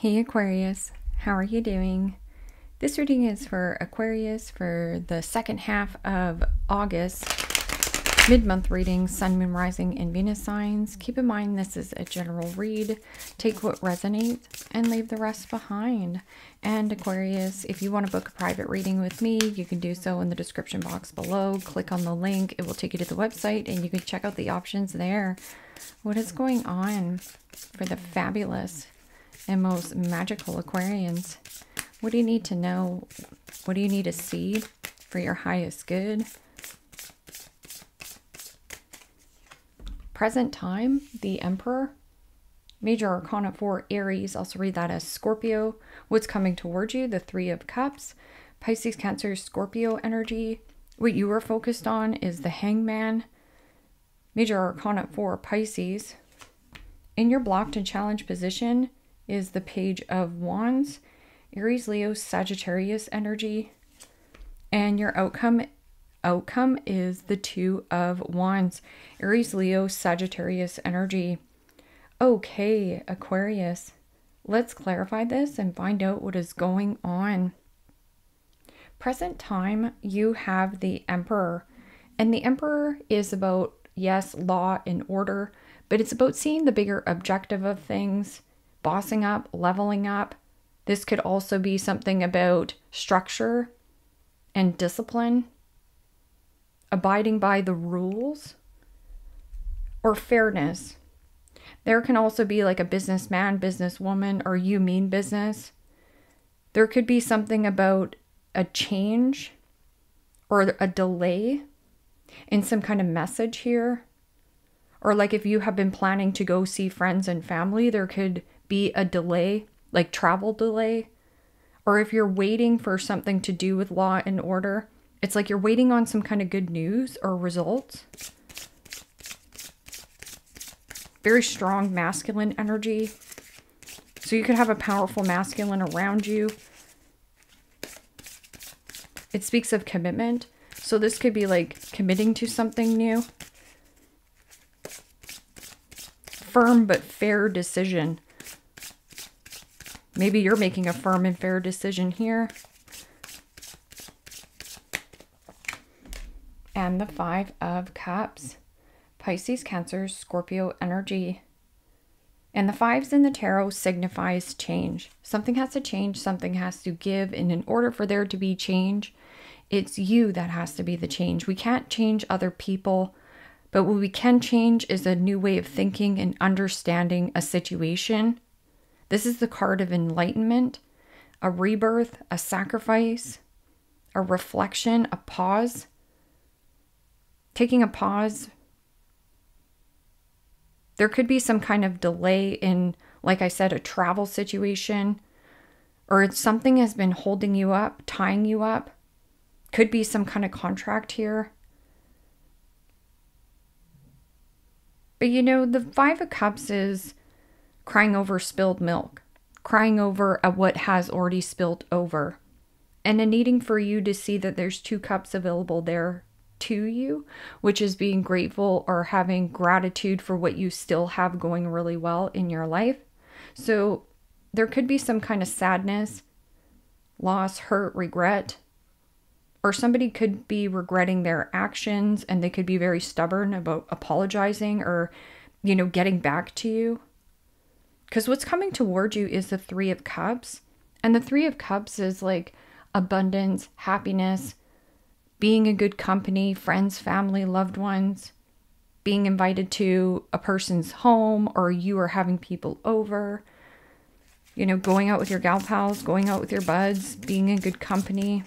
Hey Aquarius, how are you doing? This reading is for Aquarius for the second half of August. Mid-month reading, Sun, Moon, Rising, and Venus signs. Keep in mind this is a general read. Take what resonates and leave the rest behind. And Aquarius, if you want to book a private reading with me, you can do so in the description box below. Click on the link. It will take you to the website and you can check out the options there. What is going on for the fabulous and most magical Aquarians? What do you need to know? What do you need to see for your highest good? Present time, the Emperor. Major Arcana 4, Aries. Also read that as Scorpio. What's coming towards you? The Three of Cups. Pisces, Cancer, Scorpio energy. What you are focused on is the Hangman. Major Arcana 4, Pisces. In your blocked and challenged position is the Page of Wands. Aries, Leo, Sagittarius energy. And your outcome is the Two of Wands. Aries, Leo, Sagittarius energy. Okay, Aquarius, let's clarify this and find out what is going on. Present time, you have the Emperor. And the Emperor is about, yes, law and order, but it's about seeing the bigger objective of things, bossing up, leveling up. This could also be something about structure and discipline, abiding by the rules, or fairness. There can also be like a businessman, businesswoman, or you mean business. There could be something about a change or a delay in some kind of message here. Or like if you have been planning to go see friends and family, there could be a delay, like travel delay. Or if you're waiting for something to do with law and order, it's like you're waiting on some kind of good news or results. Very strong masculine energy. So you could have a powerful masculine around you. It speaks of commitment. So this could be like committing to something new. Firm but fair decision. Maybe you're making a firm and fair decision here. And the Five of Cups. Pisces, Cancer, Scorpio energy. And the fives in the tarot signifies change. Something has to change. Something has to give. And in order for there to be change, it's you that has to be the change. We can't change other people. But what we can change is a new way of thinking and understanding a situation. This is the card of enlightenment, a rebirth, a sacrifice, a reflection, a pause. Taking a pause. There could be some kind of delay in, like I said, a travel situation. Or it's something has been holding you up, tying you up. Could be some kind of contract here. But you know, the Five of Cups is crying over spilled milk. Crying over what has already spilled over. And a needing for you to see that there's two cups available there to you, which is being grateful or having gratitude for what you still have going really well in your life. So there could be some kind of sadness, loss, hurt, regret, or somebody could be regretting their actions and they could be very stubborn about apologizing or, you know, getting back to you. Because what's coming towards you is the Three of Cups. And the Three of Cups is like abundance, happiness, being a good company, friends, family, loved ones, being invited to a person's home, or you are having people over, you know, going out with your gal pals, going out with your buds, being in good company.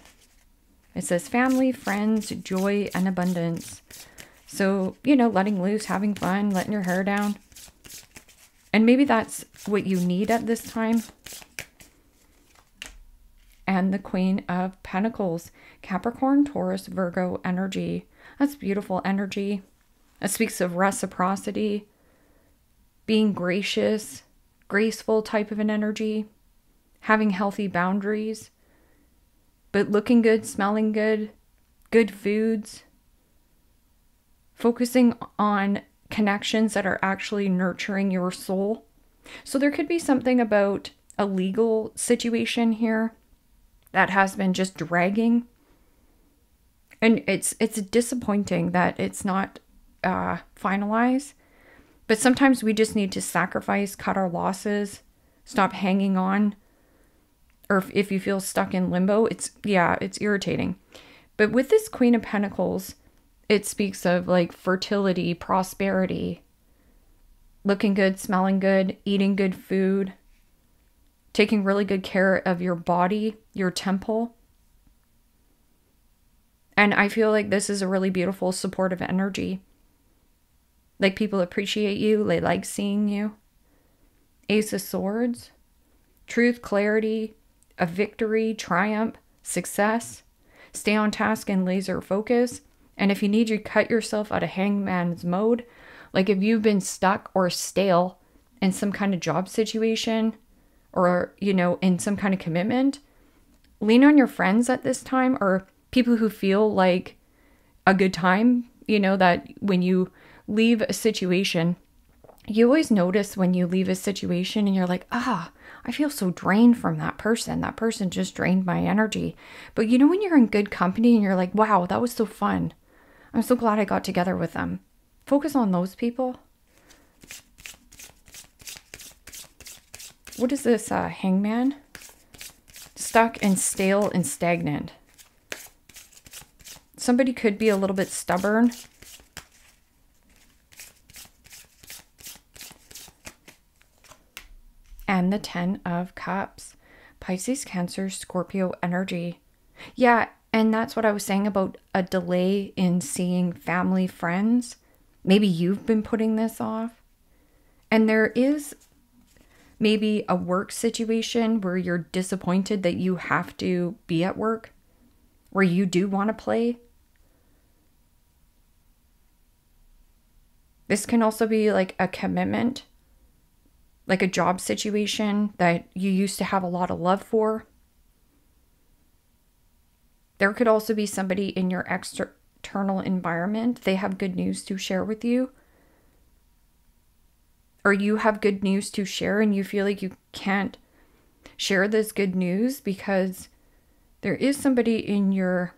It says family, friends, joy, and abundance. So, you know, letting loose, having fun, letting your hair down. And maybe that's what you need at this time. And the Queen of Pentacles, Capricorn, Taurus, Virgo energy. That's beautiful energy. It speaks of reciprocity, being gracious, graceful type of an energy, having healthy boundaries, but looking good, smelling good, good foods, focusing on connections that are actually nurturing your soul. So there could be something about a legal situation here that has been just dragging. And it's disappointing that it's not finalized. But sometimes we just need to sacrifice, cut our losses, stop hanging on. Or if you feel stuck in limbo, it's irritating. But with this Queen of Pentacles, it speaks of like fertility, prosperity, looking good, smelling good, eating good food, taking really good care of your body, your temple. And I feel like this is a really beautiful, supportive energy. Like people appreciate you, they like seeing you. Ace of Swords, truth, clarity, a victory, triumph, success. Stay on task and laser focus. And if you need to cut yourself out of hangman's mode, like if you've been stuck or stale in some kind of job situation or, you know, in some kind of commitment, lean on your friends at this time or people who feel like a good time, you know, that when you leave a situation, you always notice when you leave a situation and you're like, I feel so drained from that person. That person just drained my energy. But you know, when you're in good company and you're like, wow, that was so fun. I'm so glad I got together with them. Focus on those people. What is this hangman? Stuck and stale and stagnant. Somebody could be a little bit stubborn. And the 10 of Cups. Pisces, Cancer, Scorpio energy. Yeah, and that's what I was saying about a delay in seeing family, friends. Maybe you've been putting this off. And there is maybe a work situation where you're disappointed that you have to be at work, where you do want to play. This can also be like a commitment, like a job situation that you used to have a lot of love for. There could also be somebody in your external environment. They have good news to share with you. Or you have good news to share and you feel like you can't share this good news because there is somebody in your,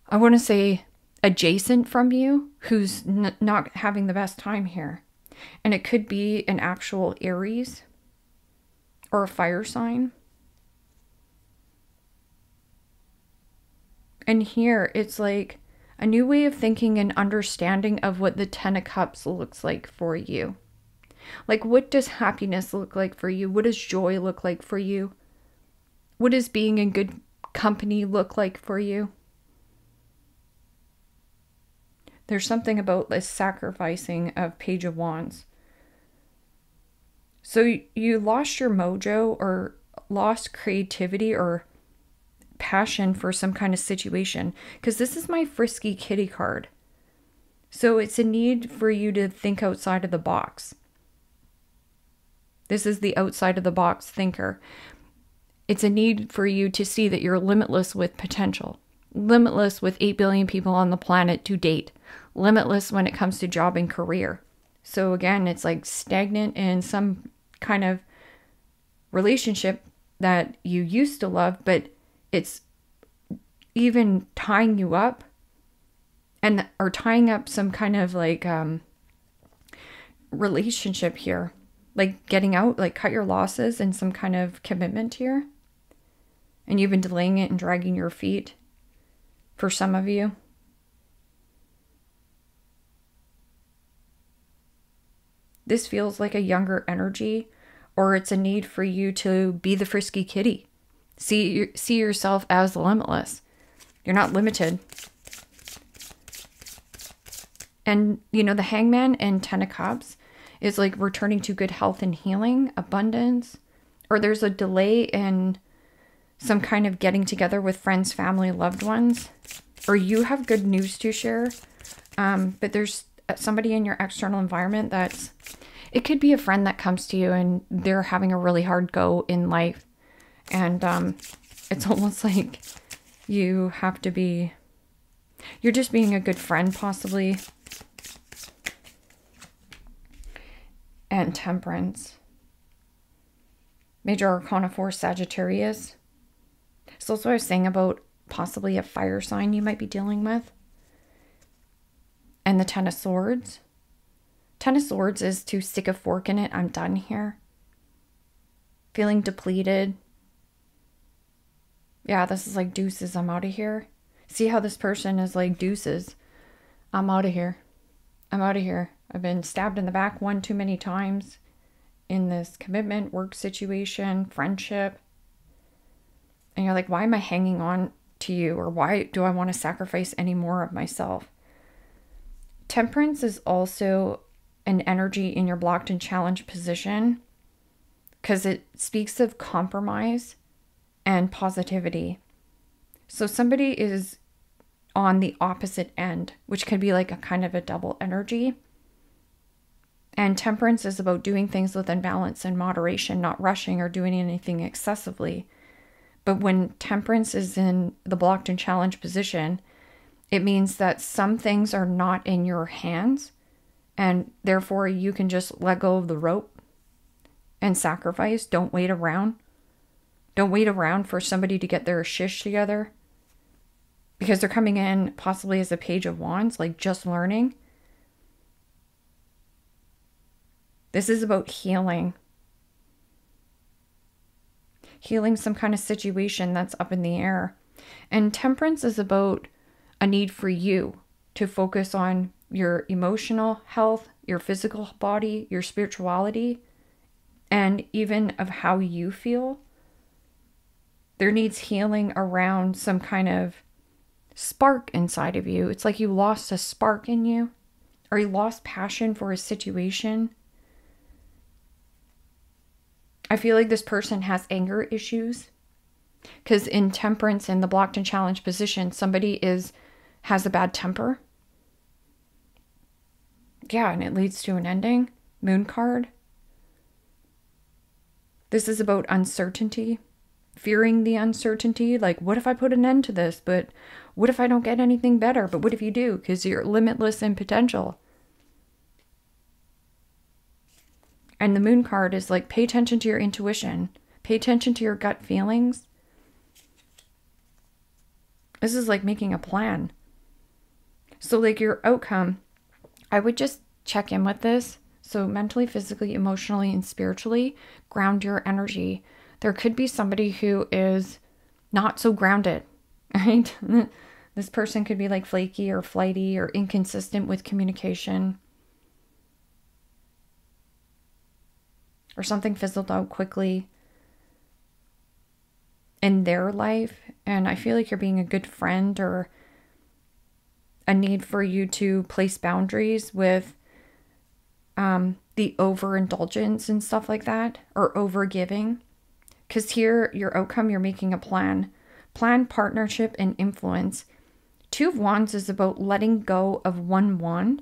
I want to say, adjacent from you who's not having the best time here. And it could be an actual Aries or a fire sign. And here it's like a new way of thinking and understanding of what the 10 of Cups looks like for you. Like, what does happiness look like for you? What does joy look like for you? What does being in good company look like for you? There's something about this sacrificing of Page of Wands. So you lost your mojo or lost creativity or passion for some kind of situation. Because this is my frisky kitty card. So it's a need for you to think outside of the box. This is the outside of the box thinker. It's a need for you to see that you're limitless with potential. Limitless with 8 billion people on the planet to date. Limitless when it comes to job and career. So again, it's like stagnant in some kind of relationship that you used to love, but it's even tying you up and or tying up some kind of like relationship here. Like getting out, like cut your losses and some kind of commitment here. And you've been delaying it and dragging your feet for some of you. This feels like a younger energy, or it's a need for you to be the frisky kitty. See yourself as limitless. You're not limited. And, you know, the Hangman and 10 of Cups is like returning to good health and healing, abundance, or there's a delay in some kind of getting together with friends, family, loved ones, or you have good news to share. But there's somebody in your external environment that's, it could be a friend that comes to you and they're having a really hard go in life. And it's almost like you have to be, you're just being a good friend possibly. And Temperance. Major Arcana 4, Sagittarius. So that's what I was saying about possibly a fire sign you might be dealing with. And the Ten of Swords. Ten of Swords is to stick a fork in it. I'm done here. Feeling depleted. Yeah, this is like deuces. I'm out of here. See how this person is like deuces. I'm out of here. I'm out of here. I've been stabbed in the back one too many times in this commitment, work situation, friendship. And you're like, why am I hanging on to you? Or why do I want to sacrifice any more of myself? Temperance is also an energy in your blocked and challenged position because it speaks of compromise and positivity. So somebody is on the opposite end, which can be like a kind of a double energy. And temperance is about doing things within balance and moderation, not rushing or doing anything excessively. But when temperance is in the blocked and challenged position, it means that some things are not in your hands, and therefore you can just let go of the rope and sacrifice. Don't wait around. Don't wait around for somebody to get their shish together, because they're coming in possibly as a Page of Wands, like just learning. This is about healing. Healing some kind of situation that's up in the air. And temperance is about a need for you to focus on your emotional health, your physical body, your spirituality, and even of how you feel. There needs healing around some kind of spark inside of you. It's like you lost a spark in you, or you lost passion for a situation. I feel like this person has anger issues, because in temperance, in the blocked and challenged position, somebody has a bad temper. Yeah, and it leads to an ending. Moon card. This is about uncertainty, fearing the uncertainty. Like, what if I put an end to this? But what if I don't get anything better? But what if you do? Because you're limitless in potential. And the moon card is like, pay attention to your intuition. Pay attention to your gut feelings. This is like making a plan. So like your outcome, I would just check in with this. So mentally, physically, emotionally, and spiritually, ground your energy. There could be somebody who is not so grounded, right? This person could be like flaky or flighty or inconsistent with communication. Or something fizzled out quickly in their life. And I feel like you're being a good friend, or a need for you to place boundaries with the overindulgence and stuff like that, or overgiving. Because here, your outcome, you're making a plan. Plan, partnership, and influence. Two of Wands is about letting go of one wand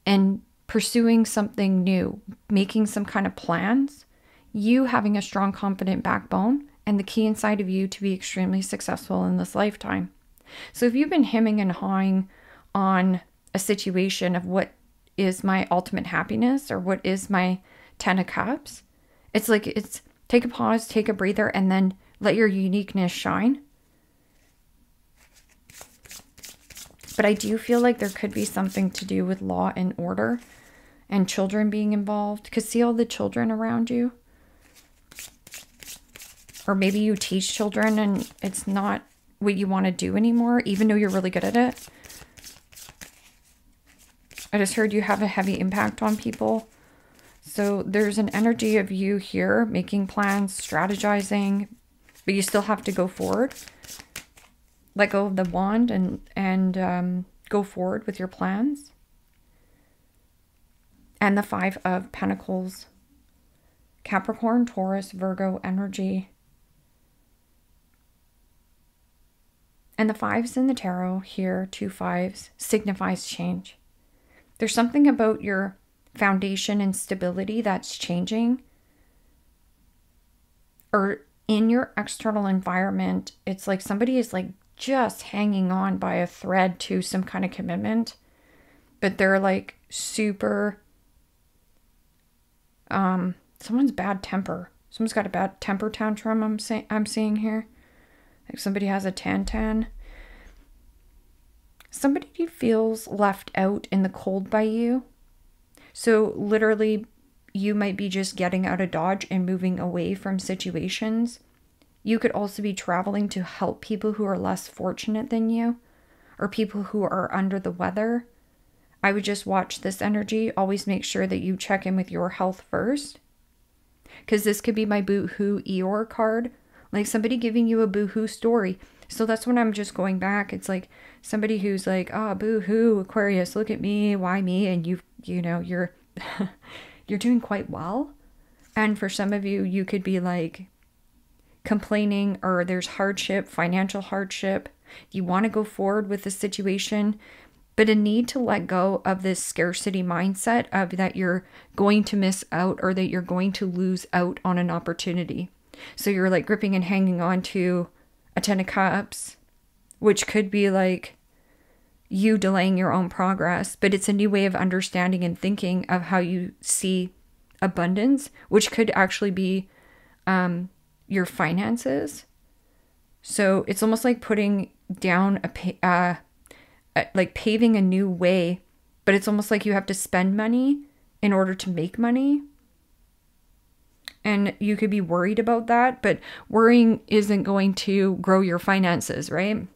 and pursuing something new, making some kind of plans, you having a strong, confident backbone, and the key inside of you to be extremely successful in this lifetime. So if you've been hemming and hawing on a situation of what is my ultimate happiness, or what is my 10 of Cups, it's like, it's take a pause, take a breather, and then let your uniqueness shine. But I do feel like there could be something to do with law and order and children being involved. Because see all the children around you? Or maybe you teach children and it's not what you want to do anymore, even though you're really good at it. I just heard you have a heavy impact on people. So there's an energy of you here making plans, strategizing, but you still have to go forward. Let go of the wand and go forward with your plans. And the 5 of Pentacles. Capricorn, Taurus, Virgo energy. And the 5s in the tarot here, 2 5s, signifies change. There's something about your foundation and stability that's changing. Or in your external environment, it's like somebody is like just hanging on by a thread to some kind of commitment. But they're like super, someone's bad temper. Someone's got a bad temper tantrum, I'm seeing here. Like somebody has a tan. Somebody feels left out in the cold by you. So literally, you might be just getting out of Dodge and moving away from situations. You could also be traveling to help people who are less fortunate than you, or people who are under the weather. I would just watch this energy. Always make sure that you check in with your health first. Because this could be my boo-hoo Eeyore card. Like somebody giving you a boo-hoo story. So that's when I'm just going back. It's like somebody who's like, oh, boo-hoo, Aquarius, look at me, why me? And you know, you're you're doing quite well. And for some of you, you could be like complaining, or there's hardship, financial hardship. You want to go forward with the situation, but a need to let go of this scarcity mindset of that you're going to miss out, or that you're going to lose out on an opportunity. So you're like gripping and hanging on to a 10 of Cups, which could be like you delaying your own progress, but it's a new way of understanding and thinking of how you see abundance, which could actually be your finances. So it's almost like putting down like paving a new way, but it's almost like you have to spend money in order to make money. And you could be worried about that, but worrying isn't going to grow your finances, right?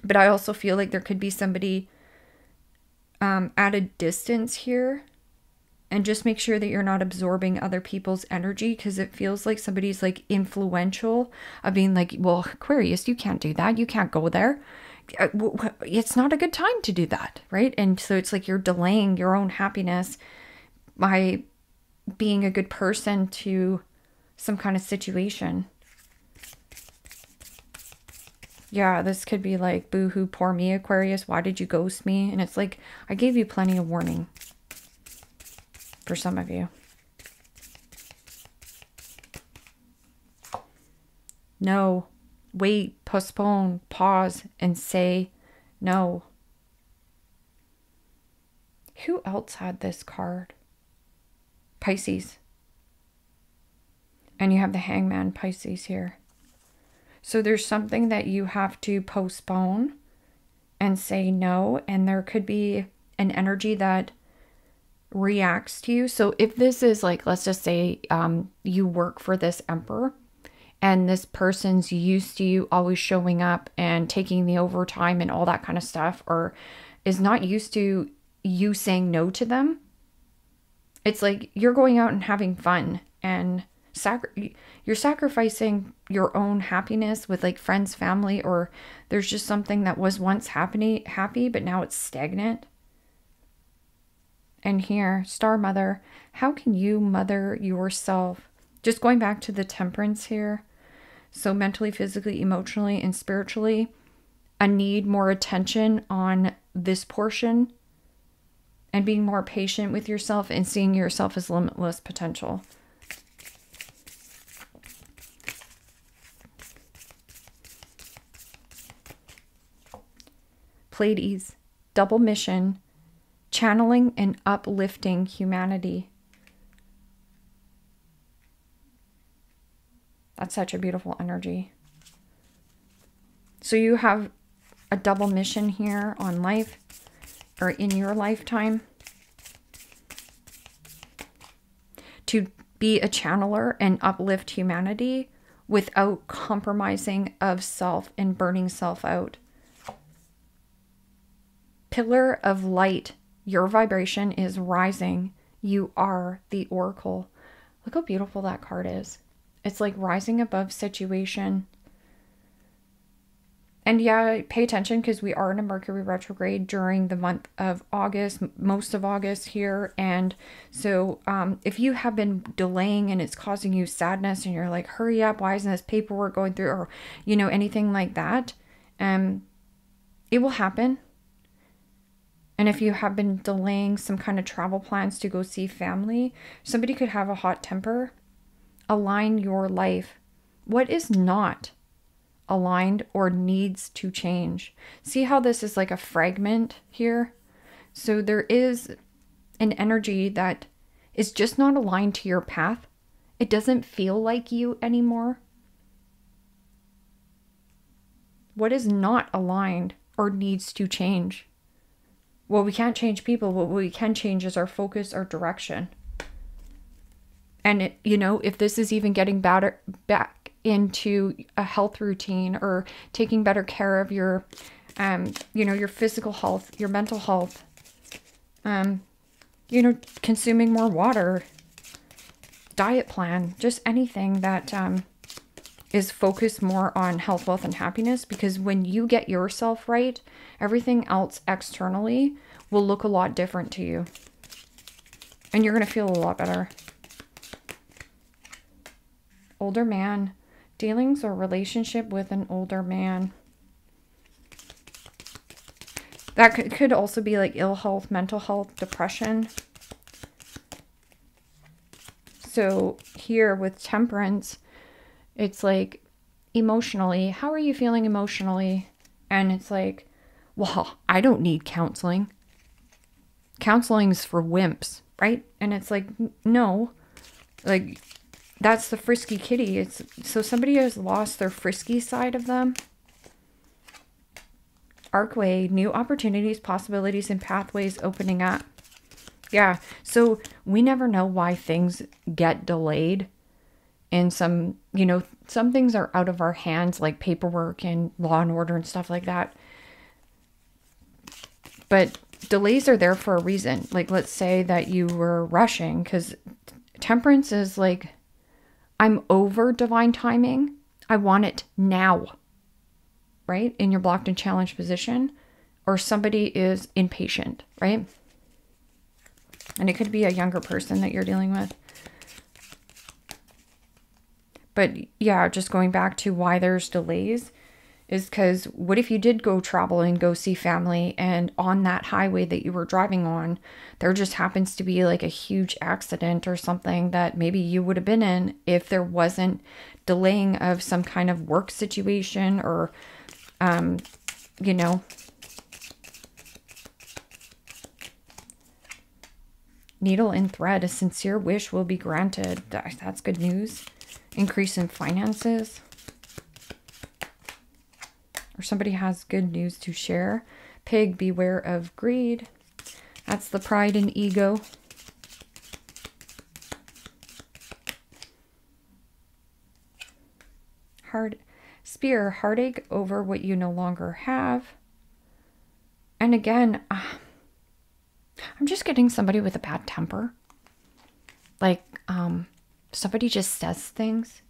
But I also feel like there could be somebody at a distance here. And just make sure that you're not absorbing other people's energy, because it feels like somebody's like influential of being like, well, Aquarius, you can't do that. You can't go there. It's not a good time to do that, right? And so it's like you're delaying your own happiness by being a good person to some kind of situation. Yeah, this could be like, boo-hoo, poor me, Aquarius. Why did you ghost me? And it's like, I gave you plenty of warning for some of you. No. Wait, postpone, pause, and say no. Who else had this card? Pisces. And you have the Hangman, Pisces here. So there's something that you have to postpone and say no. And there could be an energy that reacts to you. So if this is like, let's just say you work for this emperor, and this person's used to you always showing up and taking the overtime and all that kind of stuff, or is not used to you saying no to them. It's like you're going out and having fun, and you're sacrificing your own happiness with like friends, family, or there's just something that was once happy, but now it's stagnant. And here, Star Mother, how can you mother yourself? Just going back to the Temperance here. So mentally, physically, emotionally, and spiritually, I need more attention on this portion and being more patient with yourself and seeing yourself as limitless potential. Pleiades, double mission, channeling and uplifting humanity. That's such a beautiful energy. So you have a double mission here on life, or in your lifetime, to be a channeler and uplift humanity without compromising of self and burning self out. Pillar of light, your vibration is rising. You are the oracle. Look how beautiful that card is. It's like rising above situation. And yeah, pay attention, because we are in a Mercury retrograde during the month of August, most of August here. And so if you have been delaying and it's causing you sadness and you're like, hurry up, why isn't this paperwork going through, or, you know, anything like that, it will happen. And if you have been delaying some kind of travel plans to go see family, somebody could have a hot temper. Align your life. What is not aligned or needs to change? See how this is like a fragment here? So there is an energy that is just not aligned to your path. It doesn't feel like you anymore. What is not aligned or needs to change? Well, we can't change people. What we can change is our focus, our direction. And, if this is even getting better back into a health routine or taking better care of your, your physical health, your mental health, consuming more water, diet plan, just anything that is focused more on health, wealth, and happiness. Because when you get yourself right, everything else externally will look a lot different to you. And you're going to feel a lot better. Older man. Dealings or relationship with an older man. That could also be like ill health, mental health, depression. So here with Temperance, it's like emotionally, how are you feeling emotionally? And it's like, well, I don't need counseling. Counseling's for wimps, right? And it's like, no, like that's the frisky kitty. It's so somebody has lost their frisky side of them. Archway, new opportunities, possibilities, and pathways opening up. Yeah, so we never know why things get delayed. And some things are out of our hands, like paperwork and law and order and stuff like that. But delays are there for a reason. Like, let's say that you were rushing, because Temperance is like, I'm over divine timing. I want it now. Right? In your blocked and challenged position. Or somebody is impatient, right? And it could be a younger person that you're dealing with. But yeah, just going back to why there's delays is because what if you did go travel and go see family, and on that highway that you were driving on, there just happens to be like a huge accident or something that maybe you would have been in if there wasn't delaying of some kind of work situation or, needle and thread, a sincere wish will be granted. That's good news. Increase in finances. Or somebody has good news to share. Pig, beware of greed. That's the pride and ego. Spear, heartache over what you no longer have. And again, I'm just getting somebody with a bad temper. Like, somebody just says things.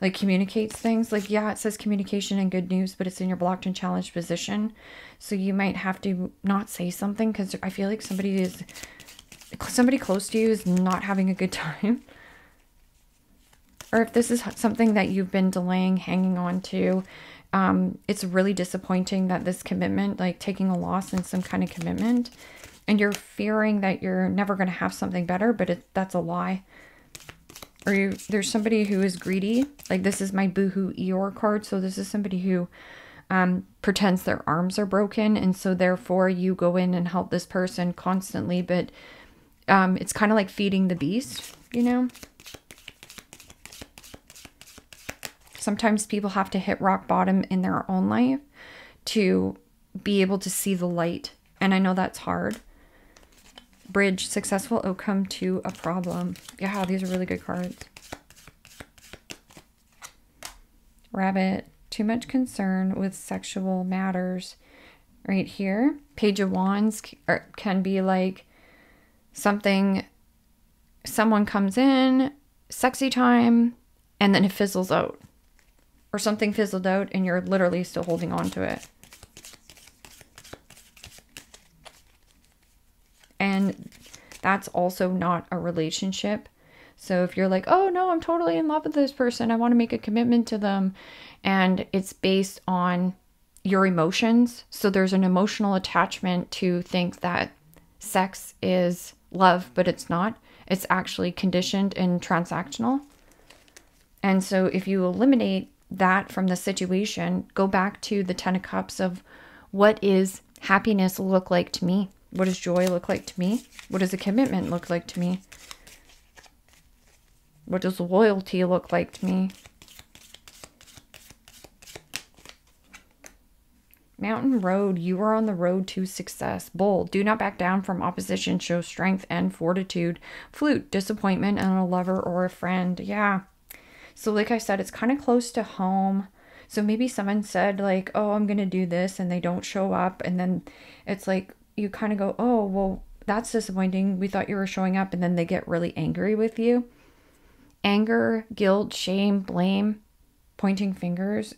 Like, communicates things. Like, yeah, it says communication and good news, but it's in your blocked and challenged position. So you might have to not say something, because I feel like somebody close to you is not having a good time. Or if this is something that you've been delaying, hanging on to, it's really disappointing that this commitment, like taking a loss in some kind of commitment, and you're fearing that you're never going to have something better, but that's a lie. Or there's somebody who is greedy. Like, this is my Boohoo Eeyore card. So this is somebody who pretends their arms are broken. And so therefore you go in and help this person constantly. But it's kind of like feeding the beast, Sometimes people have to hit rock bottom in their own life to be able to see the light. And I know that's hard. Bridge, successful outcome to a problem. Yeah, these are really good cards. Rabbit, too much concern with sexual matters. Right here. Page of Wands can be like someone comes in, sexy time, and then it fizzles out. Or something fizzled out and you're literally still holding on to it. And that's also not a relationship. So if you're like, oh no, I'm totally in love with this person, I want to make a commitment to them, and it's based on your emotions. So there's an emotional attachment to think that sex is love, but it's not. It's actually conditioned and transactional. And so if you eliminate that from the situation, go back to the 10 of Cups of what is happiness look like to me? What does joy look like to me? What does a commitment look like to me? What does loyalty look like to me? Mountain Road, you are on the road to success. Bull, do not back down from opposition. Show strength and fortitude. Flute, disappointment and a lover or a friend. Yeah. So like I said, it's kind of close to home. So maybe someone said like, oh, I'm going to do this, and they don't show up. And then it's like, you kind of go, oh, well, that's disappointing. We thought you were showing up. And then they get really angry with you. Anger, guilt, shame, blame, pointing fingers.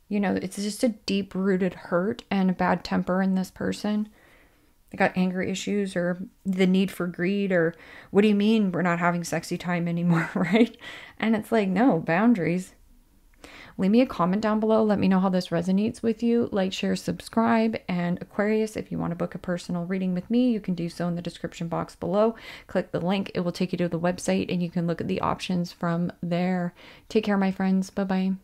You know, it's just a deep-rooted hurt and a bad temper in this person. They got anger issues or the need for greed, or what do you mean we're not having sexy time anymore, right? And it's like, no, boundaries. Leave me a comment down below. Let me know how this resonates with you. Like, share, subscribe. And Aquarius, if you want to book a personal reading with me, you can do so in the description box below. Click the link. It will take you to the website and you can look at the options from there. Take care, my friends. Bye-bye.